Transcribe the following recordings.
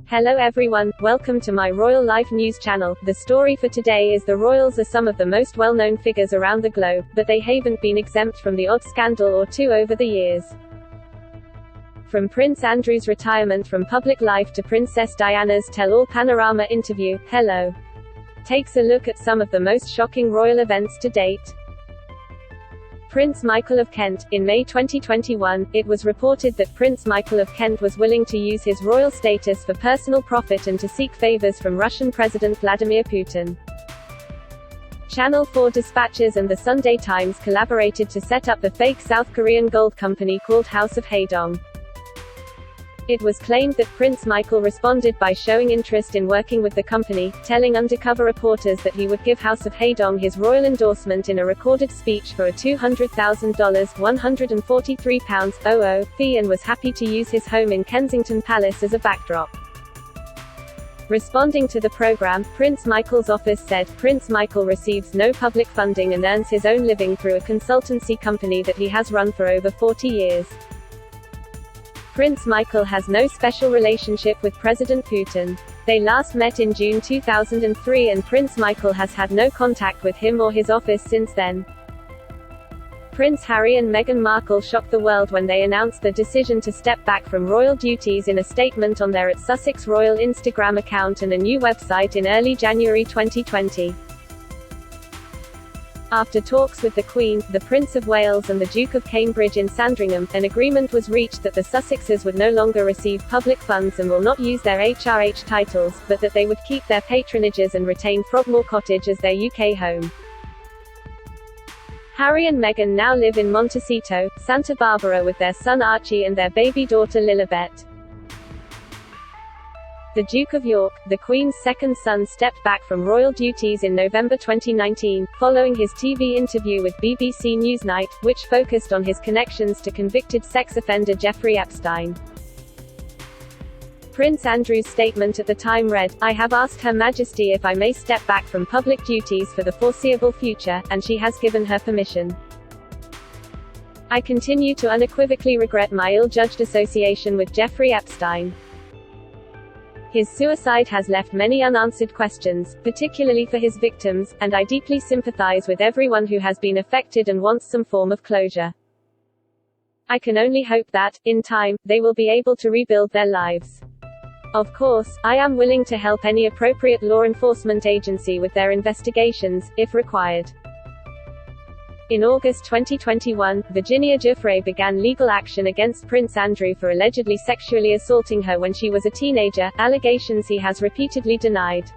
Hello everyone, welcome to my Royal Life News channel. The story for today is the royals are some of the most well-known figures around the globe, but they haven't been exempt from the odd scandal or two over the years. From Prince Andrew's retirement from public life to Princess Diana's tell-all panorama interview, Hello takes a look at some of the most shocking royal events to date. Prince Michael of Kent. In May 2021, it was reported that Prince Michael of Kent was willing to use his royal status for personal profit and to seek favors from Russian President Vladimir Putin. Channel 4 dispatches and the Sunday Times collaborated to set up the fake South Korean gold company called House of Haedong. It was claimed that Prince Michael responded by showing interest in working with the company, telling undercover reporters that he would give House of Haedong his royal endorsement in a recorded speech for a $200,000 £143.00 fee and was happy to use his home in Kensington Palace as a backdrop. Responding to the program, Prince Michael's office said, Prince Michael receives no public funding and earns his own living through a consultancy company that he has run for over 40 years. Prince Michael has no special relationship with President Putin. They last met in June 2003 and Prince Michael has had no contact with him or his office since then. Prince Harry and Meghan Markle shocked the world when they announced their decision to step back from royal duties in a statement on their @Sussex Royal Instagram account and a new website in early January 2020. After talks with the Queen, the Prince of Wales and the Duke of Cambridge in Sandringham, an agreement was reached that the Sussexes would no longer receive public funds and will not use their HRH titles, but that they would keep their patronages and retain Frogmore Cottage as their UK home. Harry and Meghan now live in Montecito, Santa Barbara with their son Archie and their baby daughter Lilibet. The Duke of York, the Queen's second son, stepped back from royal duties in November 2019, following his TV interview with BBC Newsnight, which focused on his connections to convicted sex offender Jeffrey Epstein. Prince Andrew's statement at the time read, I have asked Her Majesty if I may step back from public duties for the foreseeable future, and she has given her permission. I continue to unequivocally regret my ill-judged association with Jeffrey Epstein. His suicide has left many unanswered questions, particularly for his victims, and I deeply sympathize with everyone who has been affected and wants some form of closure. I can only hope that, in time, they will be able to rebuild their lives. Of course, I am willing to help any appropriate law enforcement agency with their investigations, if required. In August 2021, Virginia Giuffre began legal action against Prince Andrew for allegedly sexually assaulting her when she was a teenager, allegations he has repeatedly denied.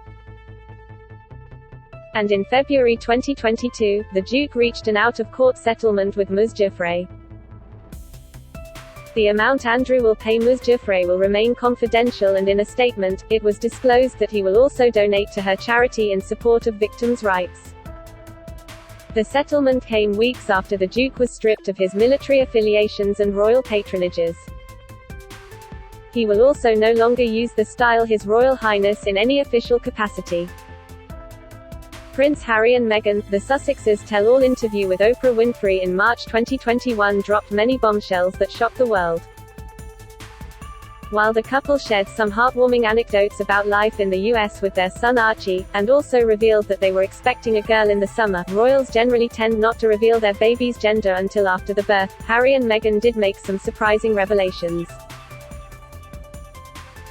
And in February 2022, the Duke reached an out-of-court settlement with Ms. Giuffre. The amount Andrew will pay Ms. Giuffre will remain confidential, and in a statement, it was disclosed that he will also donate to her charity in support of victims' rights. The settlement came weeks after the Duke was stripped of his military affiliations and royal patronages. He will also no longer use the style His Royal Highness in any official capacity. Prince Harry and Meghan, the Sussexes' tell-all interview with Oprah Winfrey in March 2021 dropped many bombshells that shocked the world. While the couple shared some heartwarming anecdotes about life in the US with their son Archie, and also revealed that they were expecting a girl in the summer, royals generally tend not to reveal their baby's gender until after the birth. Harry and Meghan did make some surprising revelations.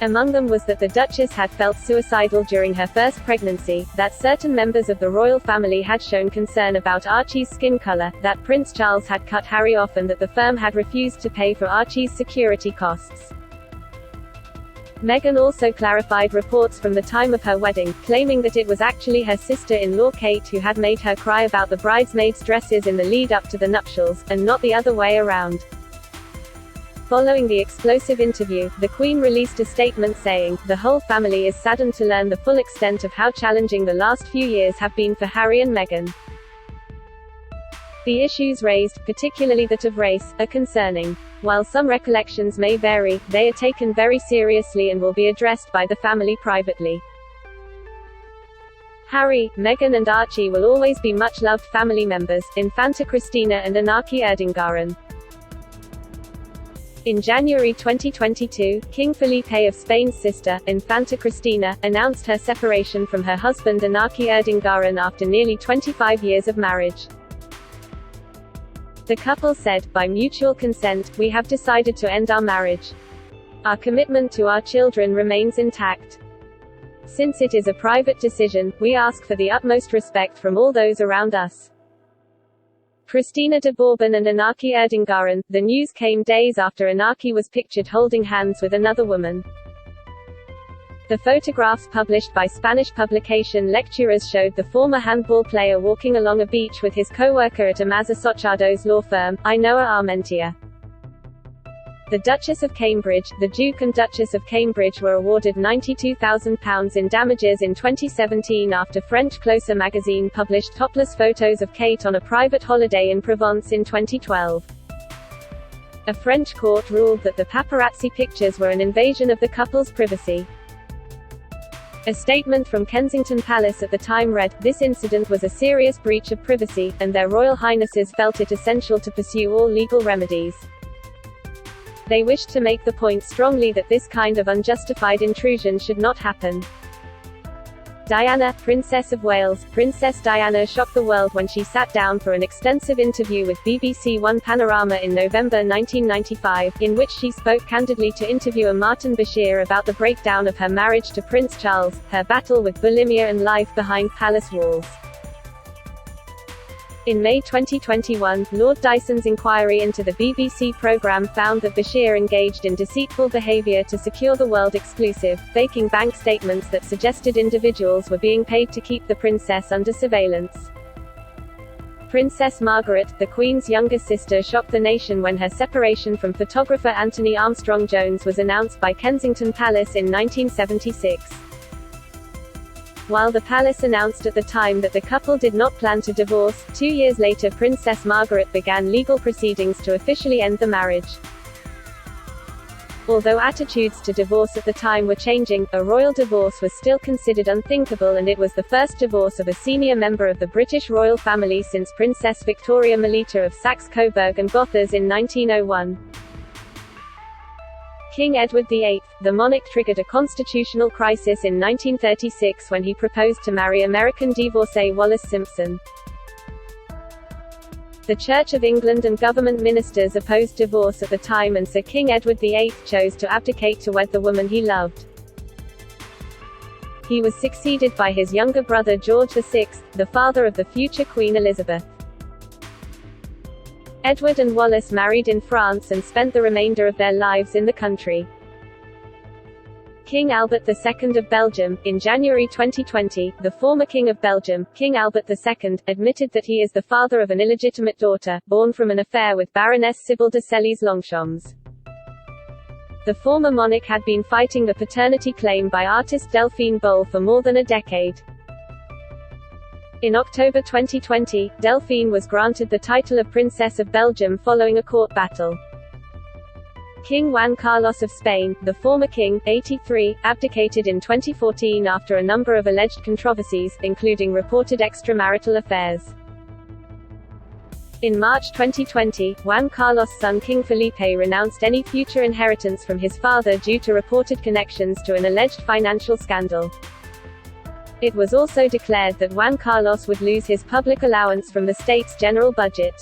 Among them was that the Duchess had felt suicidal during her first pregnancy, that certain members of the royal family had shown concern about Archie's skin color, that Prince Charles had cut Harry off, and that the firm had refused to pay for Archie's security costs. Meghan also clarified reports from the time of her wedding, claiming that it was actually her sister-in-law Kate who had made her cry about the bridesmaids' dresses in the lead-up to the nuptials, and not the other way around. Following the explosive interview, the Queen released a statement saying, the whole family is saddened to learn the full extent of how challenging the last few years have been for Harry and Meghan. The issues raised, particularly that of race, are concerning. While some recollections may vary, they are taken very seriously and will be addressed by the family privately. Harry, Meghan and Archie will always be much-loved family members, Infanta Christina and Anaki Erdingaran. In January 2022, King Felipe of Spain's sister, Infanta Cristina, announced her separation from her husband Anarchy Erdingaran after nearly 25 years of marriage. The couple said, "By mutual consent, we have decided to end our marriage. Our commitment to our children remains intact. Since it is a private decision, we ask for the utmost respect from all those around us." Cristina de Bourbon and Anarchy Erdingaran. The news came days after Anarchy was pictured holding hands with another woman. The photographs published by Spanish publication Lecturas showed the former handball player walking along a beach with his co-worker at Amaz Asociados law firm, Ainhoa Armentia. The Duchess of Cambridge, the Duke and Duchess of Cambridge were awarded £92,000 in damages in 2017 after French Closer magazine published topless photos of Kate on a private holiday in Provence in 2012. A French court ruled that the paparazzi pictures were an invasion of the couple's privacy. A statement from Kensington Palace at the time read, "This incident was a serious breach of privacy, and their Royal Highnesses felt it essential to pursue all legal remedies. They wished to make the point strongly that this kind of unjustified intrusion should not happen." Diana, Princess of Wales. Princess Diana shocked the world when she sat down for an extensive interview with BBC One Panorama in November 1995, in which she spoke candidly to interviewer Martin Bashir about the breakdown of her marriage to Prince Charles, her battle with bulimia and life behind palace walls. In May 2021, Lord Dyson's inquiry into the BBC programme found that Bashir engaged in deceitful behaviour to secure the world exclusive, faking bank statements that suggested individuals were being paid to keep the princess under surveillance. Princess Margaret, the Queen's younger sister, shocked the nation when her separation from photographer Anthony Armstrong-Jones was announced by Kensington Palace in 1976. While the palace announced at the time that the couple did not plan to divorce, 2 years later Princess Margaret began legal proceedings to officially end the marriage. Although attitudes to divorce at the time were changing, a royal divorce was still considered unthinkable, and it was the first divorce of a senior member of the British royal family since Princess Victoria Melita of Saxe-Coburg and Gotha in 1901. King Edward VIII, the monarch, triggered a constitutional crisis in 1936 when he proposed to marry American divorcee Wallis Simpson. The Church of England and government ministers opposed divorce at the time, and Sir King Edward VIII chose to abdicate to wed the woman he loved. He was succeeded by his younger brother George VI, the father of the future Queen Elizabeth. Edward and Wallis married in France and spent the remainder of their lives in the country. King Albert II of Belgium. In January 2020, the former King of Belgium, King Albert II, admitted that he is the father of an illegitimate daughter, born from an affair with Baroness Sybil de Celles-Longchamps. The former monarch had been fighting the paternity claim by artist Delphine Boll for more than a decade. In October 2020, Delphine was granted the title of Princess of Belgium following a court battle. King Juan Carlos of Spain, the former king, 83, abdicated in 2014 after a number of alleged controversies, including reported extramarital affairs. In March 2020, Juan Carlos' son King Felipe renounced any future inheritance from his father due to reported connections to an alleged financial scandal. It was also declared that Juan Carlos would lose his public allowance from the state's general budget.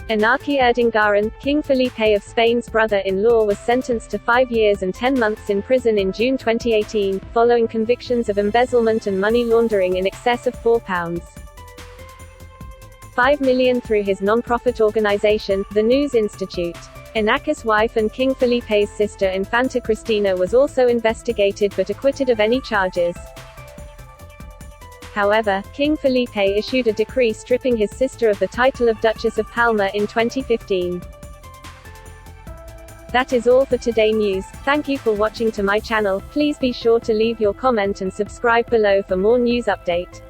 Anarchy Erdingaran, King Felipe of Spain's brother-in-law, was sentenced to 5 years and 10 months in prison in June 2018, following convictions of embezzlement and money laundering in excess of £4.5 million through his non-profit organization, the News Institute. Anarchy's wife and King Felipe's sister Infanta Cristina was also investigated but acquitted of any charges. However, King Felipe issued a decree stripping his sister of the title of Duchess of Palma in 2015. That is all for today news. Thank you for watching to my channel. Please be sure to leave your comment and subscribe below for more news update.